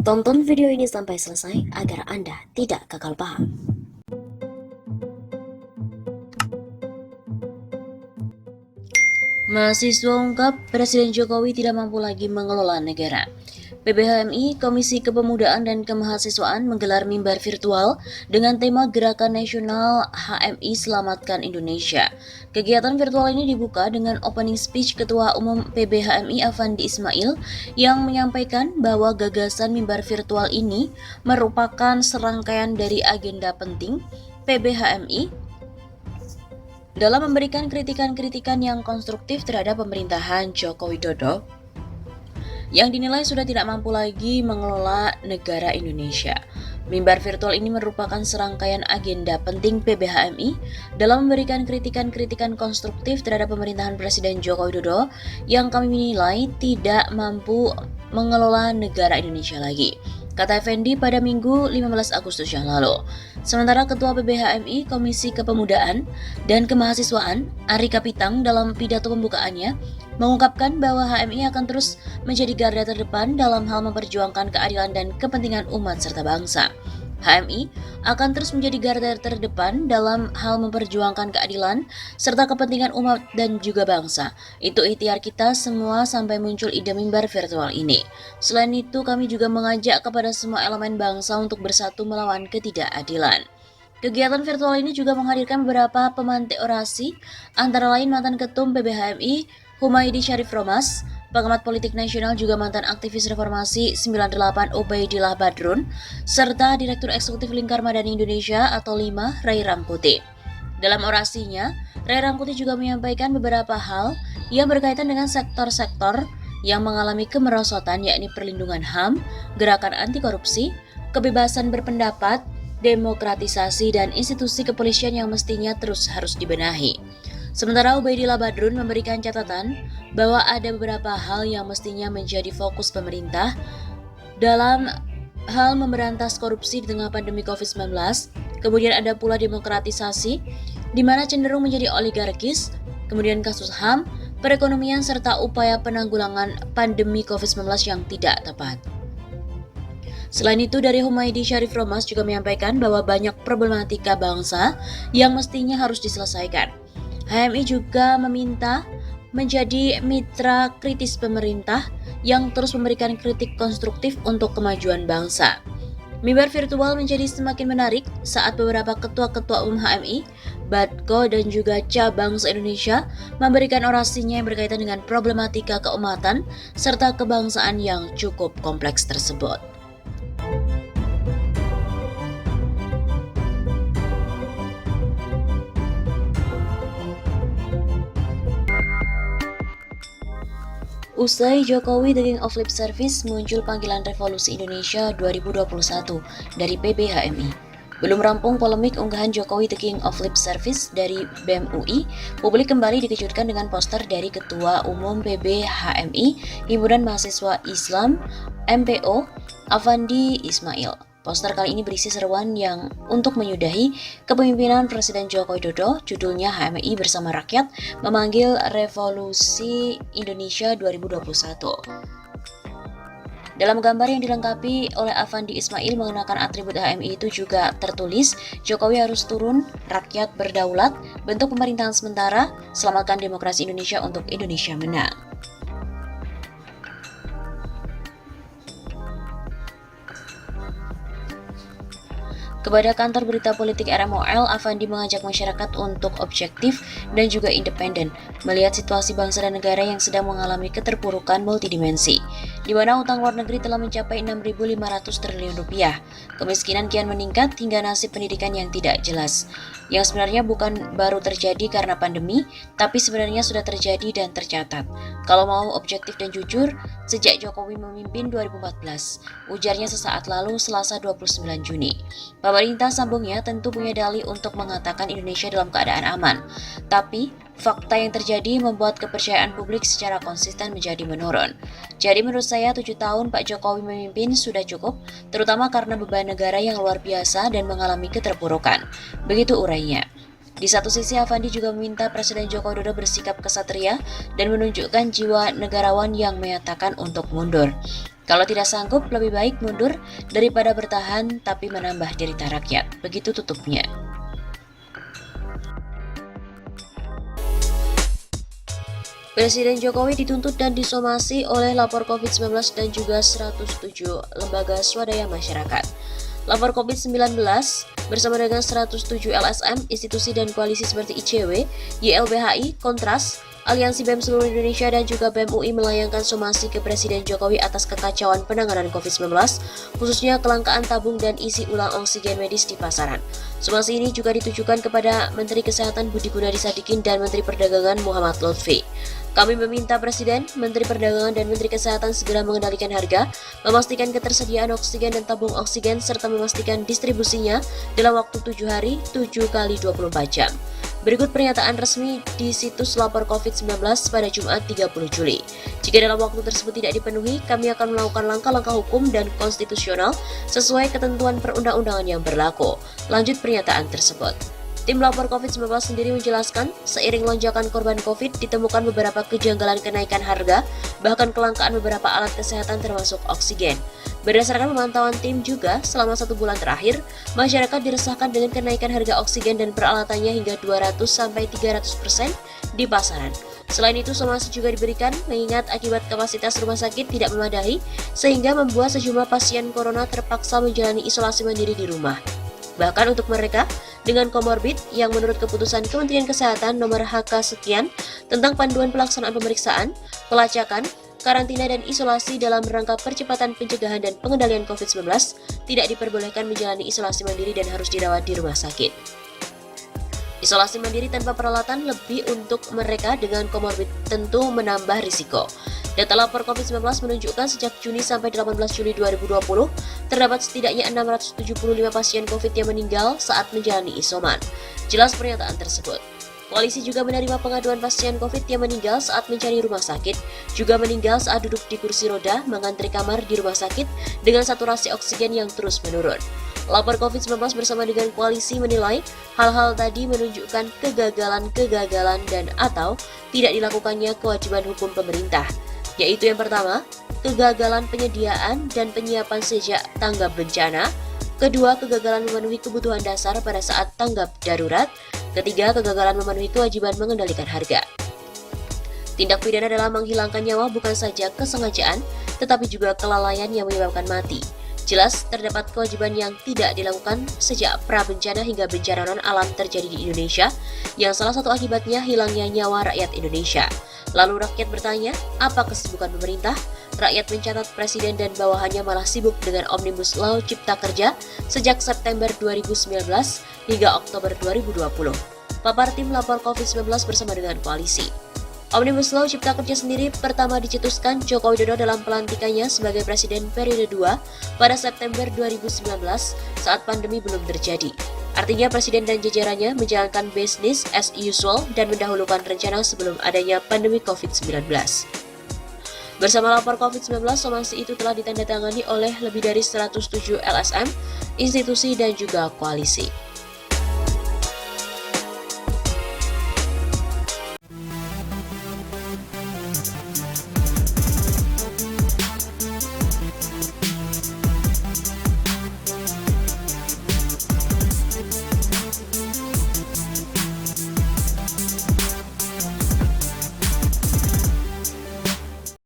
Tonton video ini sampai selesai agar Anda tidak gagal paham. Mahasiswa ungkap Presiden Jokowi tidak mampu lagi mengelola negara. PBHMI, Komisi Kepemudaan dan Kemahasiswaan menggelar mimbar virtual dengan tema Gerakan Nasional HMI Selamatkan Indonesia. Kegiatan virtual ini dibuka dengan opening speech Ketua Umum PBHMI Afandi Ismail yang menyampaikan bahwa gagasan mimbar virtual ini merupakan serangkaian dari agenda penting PBHMI dalam memberikan kritikan-kritikan yang konstruktif terhadap pemerintahan Joko Widodo yang dinilai sudah tidak mampu lagi mengelola negara Indonesia. Mimbar virtual ini merupakan serangkaian agenda penting PBHMI dalam memberikan kritikan-kritikan konstruktif terhadap pemerintahan Presiden Joko Widodo yang kami menilai tidak mampu mengelola negara Indonesia lagi, kata Effendi pada Minggu 15 Agustus yang lalu. Sementara Ketua PBHMI Komisi Kepemudaan dan Kemahasiswaan Ari Kapitang dalam pidato pembukaannya mengungkapkan bahwa HMI akan terus menjadi garda terdepan dalam hal memperjuangkan keadilan dan kepentingan umat serta bangsa. HMI akan terus menjadi garda terdepan dalam hal memperjuangkan keadilan serta kepentingan umat dan juga bangsa. Itu ikhtiar kita semua sampai muncul ide mimbar virtual ini. Selain itu, kami juga mengajak kepada semua elemen bangsa untuk bersatu melawan ketidakadilan. Kegiatan virtual ini juga menghadirkan beberapa pemantik orasi, antara lain mantan Ketum PBHMI Humaydi Syarif Romas, pengamat politik nasional juga mantan aktivis reformasi 98 Ubaidillah Badrun, serta Direktur Eksekutif Lingkar Madani Indonesia atau LIMA, Ray Rangkuti. Dalam orasinya, Ray Rangkuti juga menyampaikan beberapa hal yang berkaitan dengan sektor-sektor yang mengalami kemerosotan, yakni perlindungan HAM, gerakan anti korupsi, kebebasan berpendapat, demokratisasi, dan institusi kepolisian yang mestinya terus harus dibenahi. Sementara Ubaidillah Badrun memberikan catatan bahwa ada beberapa hal yang mestinya menjadi fokus pemerintah dalam hal memberantas korupsi di tengah pandemi COVID-19. Kemudian ada pula demokratisasi, di mana cenderung menjadi oligarkis, kemudian kasus HAM, perekonomian, serta upaya penanggulangan pandemi COVID-19 yang tidak tepat. Selain itu, dari Humaydi Syarif Romas juga menyampaikan bahwa banyak problematika bangsa yang mestinya harus diselesaikan. HMI juga meminta menjadi mitra kritis pemerintah yang terus memberikan kritik konstruktif untuk kemajuan bangsa. Mimbar virtual menjadi semakin menarik saat beberapa ketua-ketua umum HMI, Badko, dan juga cabang se-Indonesia memberikan orasinya yang berkaitan dengan problematika keumatan serta kebangsaan yang cukup kompleks tersebut. Usai Jokowi The King of Lip Service, muncul panggilan Revolusi Indonesia 2021 dari PBHMI. Belum rampung polemik unggahan Jokowi The King of Lip Service dari BEM UI, publik kembali dikejutkan dengan poster dari Ketua Umum PBHMI, Himpunan Mahasiswa Islam MPO, Afandi Ismail. Poster kali ini berisi seruan yang untuk menyudahi kepemimpinan Presiden Joko Widodo. Judulnya HMI Bersama Rakyat Memanggil Revolusi Indonesia 2021. Dalam gambar yang dilengkapi oleh Afandi Ismail mengenakan atribut HMI itu juga tertulis, Jokowi harus turun, rakyat berdaulat, bentuk pemerintahan sementara, selamatkan demokrasi Indonesia untuk Indonesia menang. Kepada kantor berita politik RMOL, Afandi mengajak masyarakat untuk objektif dan juga independen melihat situasi bangsa dan negara yang sedang mengalami keterpurukan multidimensi, di mana utang luar negeri telah mencapai 6.500 triliun rupiah. Kemiskinan kian meningkat hingga nasib pendidikan yang tidak jelas, yang sebenarnya bukan baru terjadi karena pandemi, tapi sebenarnya sudah terjadi dan tercatat. Kalau mau objektif dan jujur, sejak Jokowi memimpin 2014, ujarnya sesaat lalu Selasa 29 Juni. Pemerintah, sambungnya, tentu punya dalih untuk mengatakan Indonesia dalam keadaan aman. Tapi, fakta yang terjadi membuat kepercayaan publik secara konsisten menjadi menurun. Jadi menurut saya 7 tahun Pak Jokowi memimpin sudah cukup, terutama karena beban negara yang luar biasa dan mengalami keterpurukan. Begitu urainya. Di satu sisi, Afandi juga meminta Presiden Joko Widodo bersikap kesatria dan menunjukkan jiwa negarawan yang menyatakan untuk mundur. Kalau tidak sanggup, lebih baik mundur daripada bertahan tapi menambah derita rakyat. Begitu tutupnya. Presiden Jokowi dituntut dan disomasi oleh lapor COVID-19 dan juga 107 lembaga swadaya masyarakat. Lapor COVID-19 bersama dengan 107 LSM, institusi dan koalisi seperti ICW, YLBHI, Kontras, Aliansi BEM seluruh Indonesia dan juga BEM UI melayangkan somasi ke Presiden Jokowi atas kekacauan penanganan COVID-19, khususnya kelangkaan tabung dan isi ulang oksigen medis di pasaran. Somasi ini juga ditujukan kepada Menteri Kesehatan Budi Gunadi Sadikin dan Menteri Perdagangan Muhammad Lutfi. Kami meminta Presiden, Menteri Perdagangan, dan Menteri Kesehatan segera mengendalikan harga, memastikan ketersediaan oksigen dan tabung oksigen, serta memastikan distribusinya dalam waktu 7 hari, 7 kali 24 jam. Berikut pernyataan resmi di situs lapor COVID-19 pada Jumat 30 Juli. Jika dalam waktu tersebut tidak dipenuhi, kami akan melakukan langkah-langkah hukum dan konstitusional sesuai ketentuan perundang-undangan yang berlaku. Lanjut pernyataan tersebut. Tim lapor COVID-19 sendiri menjelaskan, seiring lonjakan korban COVID ditemukan beberapa kejanggalan kenaikan harga, bahkan kelangkaan beberapa alat kesehatan termasuk oksigen. Berdasarkan pemantauan tim juga, selama 1 bulan terakhir, masyarakat diresahkan dengan kenaikan harga oksigen dan peralatannya hingga 200-300% di pasaran. Selain itu, somasi juga diberikan mengingat akibat kapasitas rumah sakit tidak memadai, sehingga membuat sejumlah pasien corona terpaksa menjalani isolasi mandiri di rumah. Bahkan untuk mereka dengan komorbid yang menurut keputusan Kementerian Kesehatan nomor HK sekian tentang panduan pelaksanaan pemeriksaan, pelacakan, karantina dan isolasi dalam rangka percepatan pencegahan dan pengendalian COVID-19 tidak diperbolehkan menjalani isolasi mandiri dan harus dirawat di rumah sakit. Isolasi mandiri tanpa peralatan lebih untuk mereka dengan komorbid tentu menambah risiko. Data lapor COVID-19 menunjukkan sejak Juni sampai 18 Juli 2020, terdapat setidaknya 675 pasien COVID yang meninggal saat menjalani isoman. Jelas pernyataan tersebut. Koalisi juga menerima pengaduan pasien COVID yang meninggal saat mencari rumah sakit, juga meninggal saat duduk di kursi roda mengantri kamar di rumah sakit dengan saturasi oksigen yang terus menurun. Lapor COVID-19 bersama dengan koalisi menilai hal-hal tadi menunjukkan kegagalan dan atau tidak dilakukannya kewajiban hukum pemerintah, yaitu yang pertama, kegagalan penyediaan dan penyiapan sejak tanggap bencana, kedua, kegagalan memenuhi kebutuhan dasar pada saat tanggap darurat, ketiga, kegagalan memenuhi kewajiban mengendalikan harga. Tindak pidana dalam menghilangkan nyawa bukan saja kesengajaan, tetapi juga kelalaian yang menyebabkan mati. Jelas, terdapat kewajiban yang tidak dilakukan sejak pra-bencana hingga bencana non-alam terjadi di Indonesia, yang salah satu akibatnya hilangnya nyawa rakyat Indonesia. Lalu rakyat bertanya, apa kesibukan pemerintah? Rakyat mencatat Presiden dan bawahannya malah sibuk dengan Omnibus Law Cipta Kerja sejak September 2019 hingga Oktober 2020. Papar tim lapor COVID-19 bersama dengan koalisi. Omnibus Law Cipta Kerja sendiri pertama dicetuskan Joko Widodo dalam pelantikannya sebagai Presiden periode 2 pada September 2019 saat pandemi belum terjadi. Artinya Presiden dan jajarannya menjalankan business as usual dan mendahulukan rencana sebelum adanya pandemi COVID-19. Bersama lapor COVID-19, somasi itu telah ditandatangani oleh lebih dari 107 LSM, institusi dan juga koalisi.